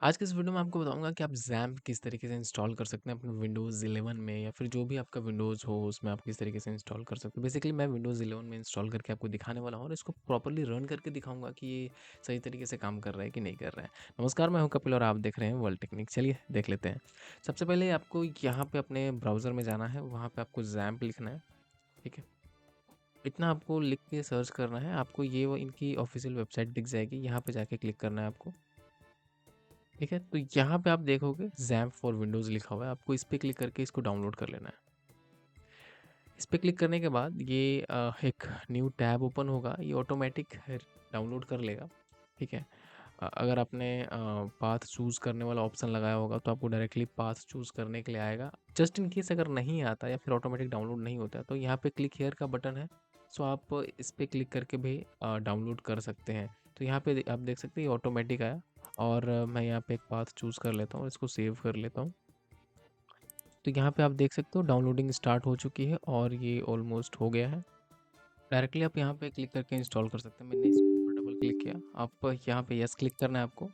आज के इस वीडियो में आपको बताऊँगा कि आप ज़ैम्प किस तरीके से इंस्टॉल कर सकते हैं अपने विंडोज़ 11 में या फिर जो भी आपका विंडोज़ हो उसमें आप किस तरीके से इंस्टॉल कर सकते हो। बेसिकली मैं विंडोज़ 11 में इंस्टॉल करके आपको दिखाने वाला हूँ और इसको प्रॉपर्ली रन करके दिखाऊँगा कि ये सही तरीके से काम कर रहा है कि नहीं कर रहा है। नमस्कार, मैं हूँ कपिल और आप देख रहे हैं वर्ल्ड टेक्निक। चलिए देख लेते हैं। सबसे पहले आपको यहाँ पे अपने ब्राउज़र में जाना है, वहाँ पे आपको ज़ैम्प लिखना है, ठीक है? इतना आपको लिख के सर्च करना है, आपको ये वो इनकी ऑफ़िशियल वेबसाइट दिख जाएगी, यहाँ पे जाके क्लिक करना है आपको। ठीक है, तो यहाँ पे आप देखोगे ज़ैम्प फॉर विंडोज़ लिखा हुआ है, आपको इस पे क्लिक करके इसको डाउनलोड कर लेना है। इस पे क्लिक करने के बाद ये एक न्यू टैब ओपन होगा, ये ऑटोमेटिक डाउनलोड कर लेगा, ठीक है। अगर आपने पाथ चूज़ करने वाला ऑप्शन लगाया होगा तो आपको डायरेक्टली पाथ चूज़ करने के लिए आएगा। जस्ट इन केस अगर नहीं आता या फिर ऑटोमेटिक डाउनलोड नहीं होता है तो यहाँ पे क्लिक हियर का बटन है, सो आप इस पे क्लिक करके भी डाउनलोड कर सकते हैं। तो यहाँ पे आप देख सकते हैं ये ऑटोमेटिक आया और मैं यहाँ पे एक पाथ चूज़ कर लेता हूँ, इसको सेव कर लेता हूँ। तो यहाँ पे आप देख सकते हो डाउनलोडिंग स्टार्ट हो चुकी है और ये ऑलमोस्ट हो गया है। डायरेक्टली आप यहाँ पे क्लिक करके इंस्टॉल कर सकते हैं। मैंने इसके ऊपर डबल क्लिक किया, आप यहाँ पे यस क्लिक करना है आपको।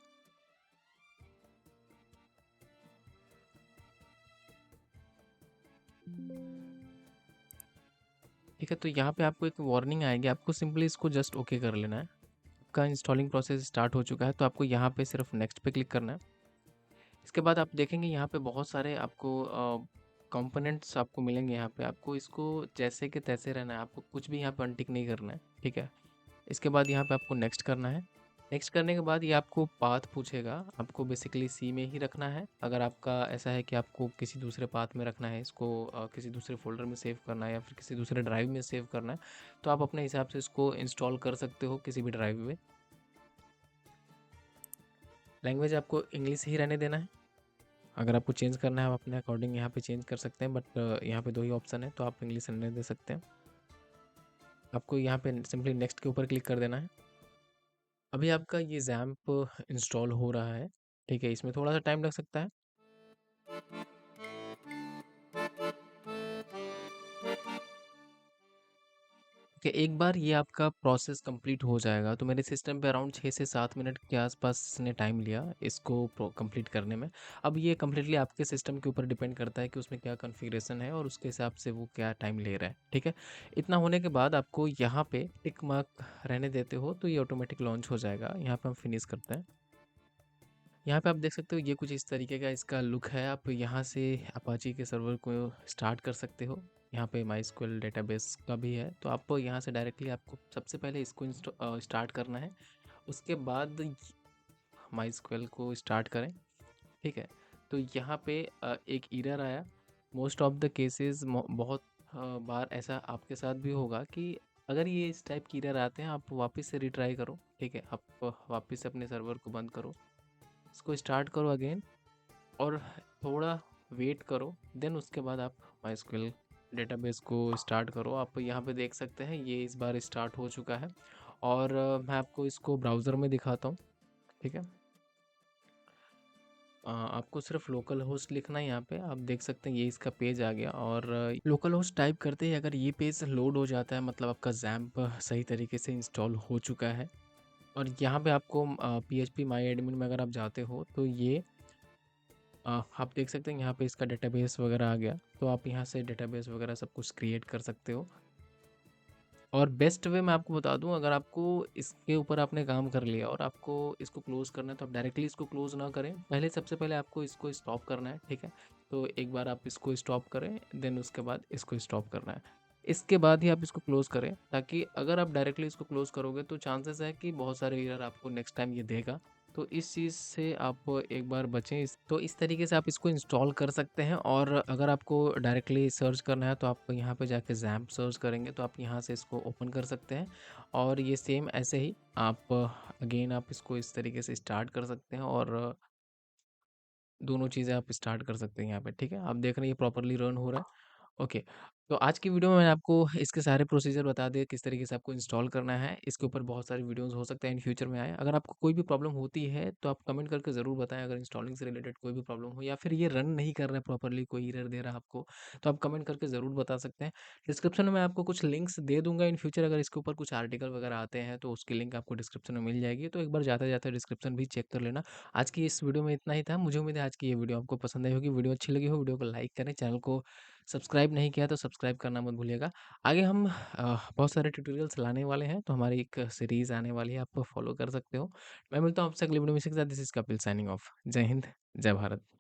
ठीक है, तो यहाँ पे आपको एक वार्निंग आएगी, आपको सिंपली इसको जस्ट ओके कर लेना है। आपका इंस्टॉलिंग प्रोसेस स्टार्ट हो चुका है, तो आपको यहाँ पे सिर्फ नेक्स्ट पे क्लिक करना है। इसके बाद आप देखेंगे यहाँ पे बहुत सारे आपको कंपोनेंट्स आपको मिलेंगे यहाँ पे, आपको इसको जैसे के तैसे रहना है, आपको कुछ भी यहाँ पे अनटिक नहीं करना है, ठीक है। इसके बाद यहाँ पे आपको नेक्स्ट करना है। नेक्स्ट करने के बाद ये आपको पाथ पूछेगा, आपको बेसिकली सी में ही रखना है। अगर आपका ऐसा है कि आपको किसी दूसरे पाथ में रखना है, इसको किसी दूसरे फ़ोल्डर में सेव करना है या फिर किसी दूसरे ड्राइव में सेव करना है, तो आप अपने हिसाब से इसको इंस्टॉल कर सकते हो किसी भी ड्राइव में। लैंग्वेज आपको इंग्लिश ही रहने देना है। अगर आपको चेंज करना है, आप अपने अकॉर्डिंग यहाँ पे चेंज कर सकते हैं, बट यहाँ पे 2 ही ऑप्शन है, तो आप इंग्लिश रहने दे सकते हैं। आपको यहाँ पे सिंपली नेक्स्ट के ऊपर क्लिक कर देना है। अभी आपका ये ज़ैम्प इंस्टॉल हो रहा है, ठीक है? इसमें थोड़ा-सा टाइम लग सकता है। कि एक बार ये आपका प्रोसेस कंप्लीट हो जाएगा, तो मेरे सिस्टम पे अराउंड 6 से 7 मिनट के आसपास इसने टाइम लिया इसको कंप्लीट करने में। अब ये कम्प्लीटली आपके सिस्टम के ऊपर डिपेंड करता है कि उसमें क्या कॉन्फ़िगरेशन है और उसके हिसाब से वो क्या टाइम ले रहा है, ठीक है? इतना होने के बाद आपको यहाँ पे टिक मार्क रहने देते हो, तो ये ऑटोमेटिक लॉन्च हो जाएगा। यहाँ पे हम फिनिश करते हैं। यहाँ पे आप देख सकते हो ये कुछ इस तरीके का इसका लुक है। आप यहाँ से अपाची के सर्वर को स्टार्ट कर सकते हो। यहाँ पे माइस्क्वेल डेटाबेस का भी है, तो आप यहाँ से डायरेक्टली आपको सबसे पहले इसको स्टार्ट करना है। उसके बाद माइस्क्वेल को स्टार्ट करें, ठीक है। तो यहाँ पे एक एरर आया। मोस्ट ऑफ द केसेस बहुत बार ऐसा आपके साथ भी होगा कि अगर ये इस टाइप की एरर आते हैं, आप वापस से रिट्राई करो, ठीक है। आप वापस से अपने सर्वर को बंद करो, इसको स्टार्ट करो अगेन और थोड़ा वेट करो, देन उसके बाद आप माइस्क्वेल डेटाबेस को स्टार्ट करो। आप यहाँ पे देख सकते हैं ये इस बार स्टार्ट हो चुका है और मैं आपको इसको ब्राउज़र में दिखाता हूँ, ठीक है। आपको सिर्फ लोकल होस्ट लिखना है। यहाँ पे आप देख सकते हैं ये इसका पेज आ गया और लोकल होस्ट टाइप करते ही अगर ये पेज लोड हो जाता है, मतलब आपका ज़ैम्प सही तरीके से इंस्टॉल हो चुका है। और यहाँ पे आपको PHP माई एडमिन में अगर आप जाते हो तो ये आप देख सकते हैं यहाँ पे इसका डेटाबेस वगैरह आ गया, तो आप यहाँ से डेटाबेस वगैरह सब कुछ क्रिएट कर सकते हो। और बेस्ट वे मैं आपको बता दूँ, अगर आपको इसके ऊपर आपने काम कर लिया और आपको इसको क्लोज़ करना है, तो आप डायरेक्टली इसको क्लोज़ ना करें। पहले सबसे पहले आपको इसको स्टॉप करना है, ठीक है? तो एक बार आप इसको स्टॉप करें, देन उसके बाद इसको स्टॉप करना है। इसके बाद ही आप इसको क्लोज़ करें, ताकि अगर आप डायरेक्टली इसको क्लोज़ करोगे तो चांसेस है कि बहुत सारे एरर आपको नेक्स्ट टाइम ये देगा। तो इस चीज़ से आप एक बार बचें। इस तरीके से आप इसको इंस्टॉल कर सकते हैं और अगर आपको डायरेक्टली सर्च करना है तो आप यहाँ पे जाके ज़ैम्प सर्च करेंगे, तो आप यहाँ से इसको ओपन कर सकते हैं और ये सेम ऐसे ही आप अगेन आप इसको इस तरीके से स्टार्ट कर सकते हैं और दोनों चीज़ें आप स्टार्ट कर सकते हैं यहाँ पे, ठीक है। आप देख रहे हैं ये प्रॉपर्ली रन हो रहा है। ओके, तो आज की वीडियो में मैंने आपको इसके सारे प्रोसीजर बता दिए, किस तरीके से आपको इंस्टॉल करना है। इसके ऊपर बहुत सारी वीडियोज़ हो सकता है इन फ्यूचर में आएँ। अगर आपको कोई भी प्रॉब्लम होती है, तो आप कमेंट करके ज़रूर बताएँ अगर इंस्टॉलिंग से रिलेटेड कोई भी प्रॉब्लम हो या फिर ये रन नहीं कर रहा है प्रॉपर्ली, कोई एरर दे रहा है आपको, तो आप कमेंट करके ज़रूर बता सकते हैं। डिस्क्रिप्शन में मैं आपको कुछ लिंक्स दे दूँगा इन फ्यूचर अगर इसके ऊपर कुछ आर्टिकल वगैरह आते हैं, तो उसकी लिंक आपको डिस्क्रिप्शन में मिल जाएगी। तो एक बार जाते-जाते डिस्क्रिप्शन भी चेक कर लेना। आज की इस वीडियो में इतना ही था। मुझे उम्मीद है आज की ये वीडियो आपको पसंद आई होगी। वीडियो अच्छी लगी हो, वीडियो को लाइक करें, चैनल को सब्सक्राइब नहीं किया तो सब्सक्राइब करना मत भूलिएगा। आगे हम बहुत सारे ट्यूटोरियल्स लाने वाले हैं, तो हमारी एक सीरीज़ आने वाली है, आप फॉलो कर सकते हो। मैं मिलता हूँ आपसे अगली वीडियो में, इसी के साथ this is Kapil signing off. जय हिंद, जय भारत।